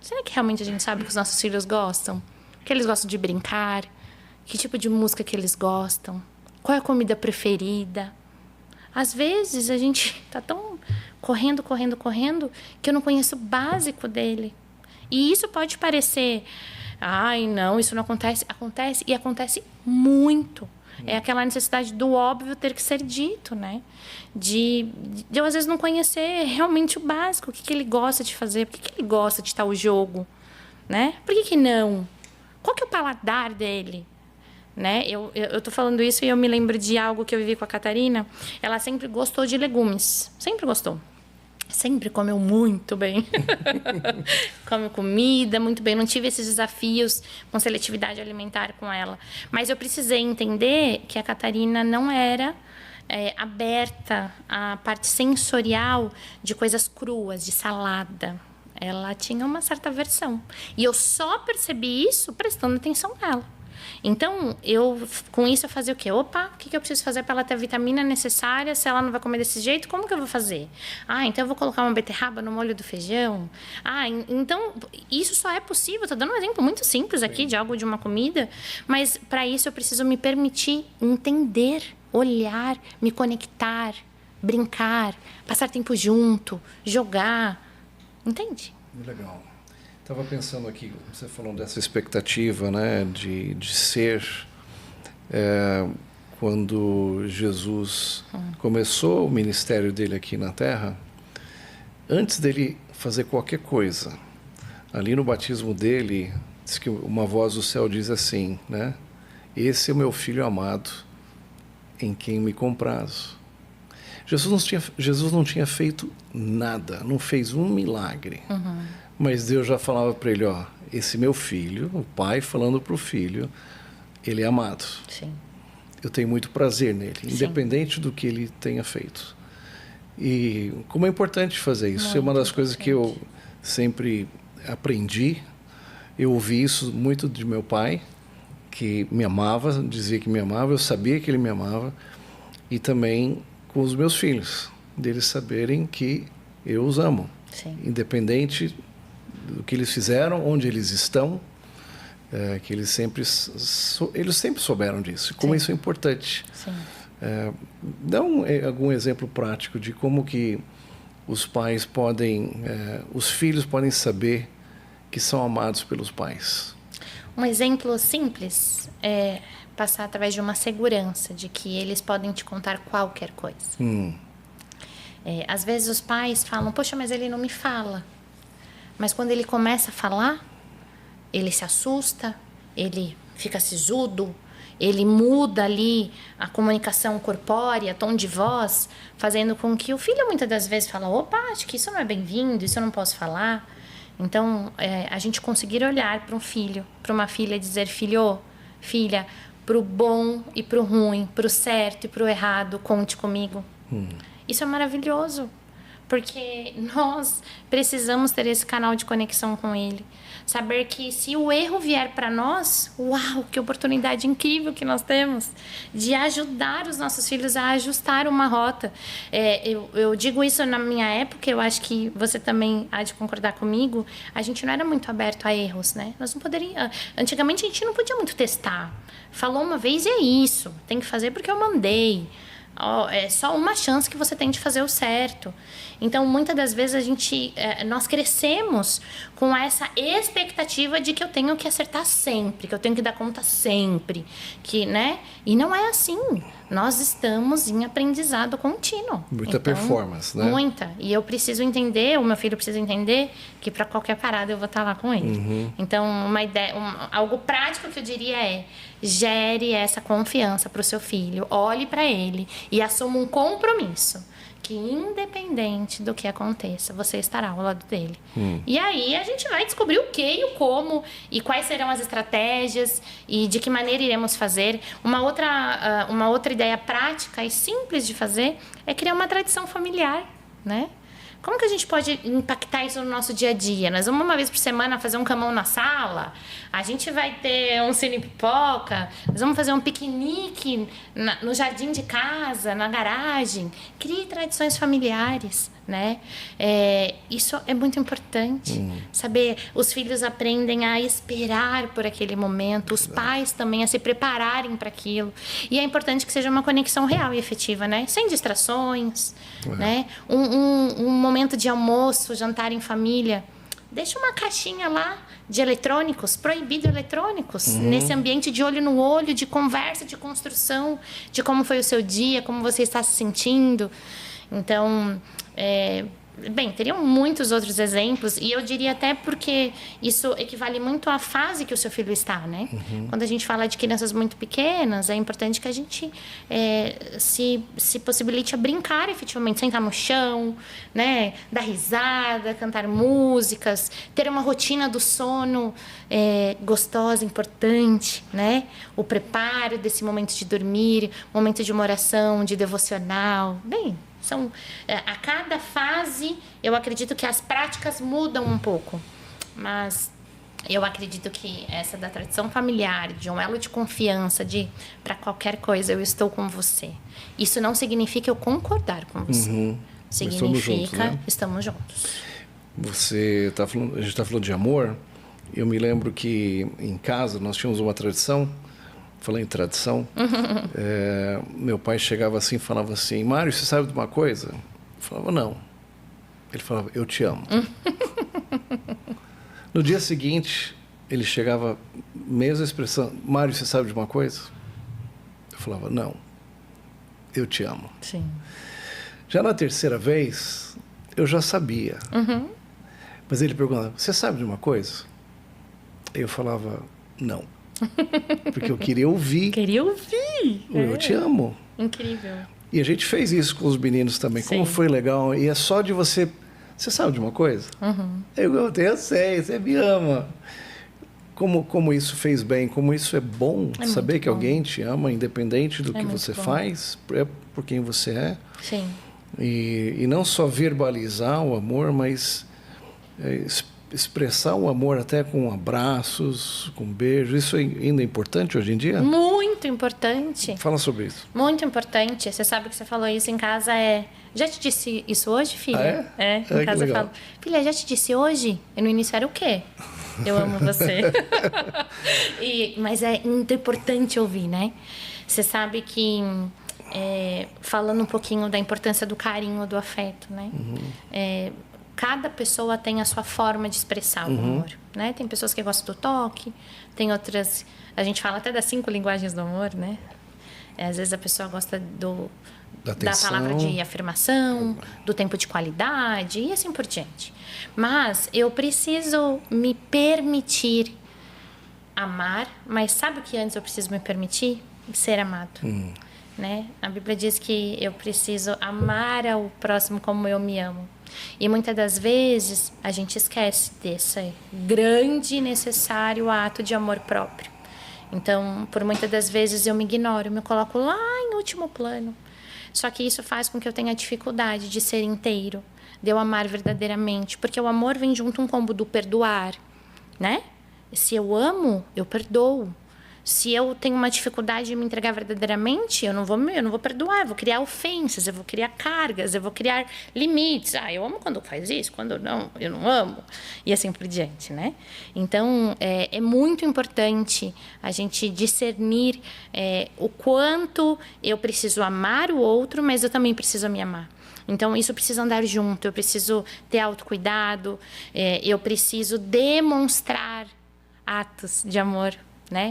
será que realmente a gente sabe o que os nossos filhos gostam? O que eles gostam de brincar? Que tipo de música que eles gostam? Qual é a comida preferida? Às vezes a gente tá tão correndo, que eu não conheço o básico dele. E isso pode parecer, ai, não, isso não acontece. Acontece, e acontece muito. É aquela necessidade do óbvio ter que ser dito, né? De eu, às vezes, não conhecer realmente o básico. O que ele gosta de fazer, por que ele gosta de tal jogo, né? Por que não? Qual que é o paladar dele? Né? Eu tô falando isso e eu me lembro de algo que eu vivi com a Catarina. Ela sempre gostou de legumes. Sempre gostou. Sempre comeu muito bem. Come comida muito bem. Não tive esses desafios com seletividade alimentar com ela. Mas eu precisei entender que a Catarina não era aberta à parte sensorial de coisas cruas, de salada. Ela tinha uma certa aversão. E eu só percebi isso prestando atenção nela. Então, com isso, eu fazia o quê? Opa, o que eu preciso fazer para ela ter a vitamina necessária? Se ela não vai comer desse jeito, como que eu vou fazer? Então eu vou colocar uma beterraba no molho do feijão? Então, isso só é possível. Estou dando um exemplo muito simples aqui de algo de uma comida, mas para isso eu preciso me permitir entender, olhar, me conectar, brincar, passar tempo junto, jogar. Entende? Legal. Estava pensando aqui, você falou dessa expectativa, né, de ser... quando Jesus começou o ministério dele aqui na Terra, antes dele fazer qualquer coisa, ali no batismo dele, diz que uma voz do céu diz assim, né? Esse é o meu filho amado, em quem me comprazo. Jesus não tinha feito nada, não fez um milagre. Mas Deus já falava para ele, esse meu filho, o pai falando para o filho, ele é amado. Sim. Eu tenho muito prazer nele, Sim. Independente do que ele tenha feito. E como é importante fazer isso, é uma das coisas que eu sempre aprendi. Eu ouvi isso muito de meu pai, que me amava, dizia que me amava, eu sabia que ele me amava, e também com os meus filhos, deles saberem que eu os amo. Sim. Independente do que eles fizeram, onde eles estão, que eles sempre souberam disso, como isso é importante. Sim. Dá algum exemplo prático de como que os pais os filhos podem saber que são amados pelos pais. Um exemplo simples é passar através de uma segurança de que eles podem te contar qualquer coisa. Às vezes os pais falam, poxa, mas ele não me fala. Mas quando ele começa a falar, ele se assusta, ele fica sisudo, ele muda ali a comunicação corpórea, tom de voz, fazendo com que o filho muitas das vezes fala, opa, acho que isso não é bem-vindo, isso eu não posso falar. Então, a gente conseguir olhar para um filho, para uma filha e dizer, filha, pro bom e pro ruim, pro certo e pro errado, conte comigo. Isso é maravilhoso. Porque nós precisamos ter esse canal de conexão com ele. Saber que se o erro vier para nós, uau, que oportunidade incrível que nós temos de ajudar os nossos filhos a ajustar uma rota. Eu digo isso na minha época, eu acho que você também há de concordar comigo, a gente não era muito aberto a erros, né? Nós não poderíamos... Antigamente a gente não podia muito testar. Falou uma vez e é isso, tem que fazer porque eu mandei. É só uma chance que você tem de fazer o certo. Então, muitas das vezes, nós crescemos com essa expectativa de que eu tenho que acertar sempre, que eu tenho que dar conta sempre, né? E não é assim. Nós estamos em aprendizado contínuo. Muita performance, né? Muita. E eu preciso entender, o meu filho precisa entender que para qualquer parada eu vou estar lá com ele. Então, uma ideia, algo prático que eu diria é: gere essa confiança para o seu filho, olhe para ele e assuma um compromisso que, independente do que aconteça, você estará ao lado dele. E aí a gente vai descobrir o que e o como e quais serão as estratégias e de que maneira iremos fazer. Uma outra ideia prática e simples de fazer é criar uma tradição familiar, né? Como que a gente pode impactar isso no nosso dia a dia? Nós vamos uma vez por semana fazer um camão na sala, a gente vai ter um cine pipoca, nós vamos fazer um piquenique no jardim de casa, na garagem. Crie tradições familiares, né? Isso é muito importante. Saber, os filhos aprendem a esperar por aquele momento, os pais também a se prepararem para aquilo. E é importante que seja uma conexão real e efetiva, né? Sem distrações, né? Um momento de almoço, jantar em família. Deixa uma caixinha lá de eletrônicos, proibido eletrônicos, nesse ambiente de olho no olho, de conversa, de construção, de como foi o seu dia, como você está se sentindo. Então, bem, teriam muitos outros exemplos, e eu diria até porque isso equivale muito à fase que o seu filho está, né? Quando a gente fala de crianças muito pequenas, é importante que a gente se possibilite a brincar efetivamente, sentar no chão, né? Dar risada, cantar músicas, ter uma rotina do sono gostosa, importante, né? O preparo desse momento de dormir, momento de uma oração, de devocional, bem... a cada fase, eu acredito que as práticas mudam um pouco. Mas eu acredito que essa da tradição familiar, de um elo de confiança, de para qualquer coisa eu estou com você. Isso não significa eu concordar com você. Significa estamos juntos. Você tá falando, a gente está falando de amor. Eu me lembro que em casa nós tínhamos uma tradição. Falei em tradição. Meu pai chegava assim e falava assim: Mário, você sabe de uma coisa? Eu falava: não. Ele falava: eu te amo. No dia seguinte, ele chegava, mesma expressão: Mário, você sabe de uma coisa? Eu falava: não. Eu te amo. Sim. Já na terceira vez, eu já sabia. Mas ele perguntava: você sabe de uma coisa? Eu falava: não. Porque eu queria ouvir. Queria ouvir. Eu te amo. Incrível. E a gente fez isso com os meninos também. Sim. Como foi legal. E é só de você... Você sabe de uma coisa? Eu sei, você me ama. Como isso fez bem, como isso é bom. Saber que alguém te ama, independente do que você faz, é por quem você é. Sim. E não só verbalizar o amor, mas... expressar o amor até com abraços, com beijos. Isso ainda é importante hoje em dia? Muito importante. Fala sobre isso. Muito importante. Você sabe que você falou isso em casa. Já te disse isso hoje, filha? Em casa eu falo: filha, já te disse hoje? E no início era o quê? Eu amo você. Mas é muito importante ouvir, né? Você sabe que... falando um pouquinho da importância do carinho, do afeto, né? Cada pessoa tem a sua forma de expressar o amor, né? Tem pessoas que gostam do toque, tem outras... A gente fala até das 5 linguagens do amor, né? Às vezes a pessoa gosta da palavra de afirmação, do tempo de qualidade e assim por diante. Mas eu preciso me permitir amar, mas sabe o que antes eu preciso me permitir? Ser amado. Né? A Bíblia diz que eu preciso amar ao próximo como eu me amo. E muitas das vezes a gente esquece desse grande e necessário ato de amor próprio. Então, por muitas das vezes eu me ignoro, eu me coloco lá em último plano. Só que isso faz com que eu tenha dificuldade de ser inteiro, de eu amar verdadeiramente. Porque o amor vem junto um combo do perdoar, né? Se eu amo, eu perdoo. Se eu tenho uma dificuldade de me entregar verdadeiramente, eu não vou perdoar, eu vou criar ofensas, eu vou criar cargas, eu vou criar limites. Eu amo quando faz isso, quando não, eu não amo. E assim por diante, né? Então, é muito importante a gente discernir o quanto eu preciso amar o outro, mas eu também preciso me amar. Então, isso precisa andar junto, eu preciso ter autocuidado, eu preciso demonstrar atos de amor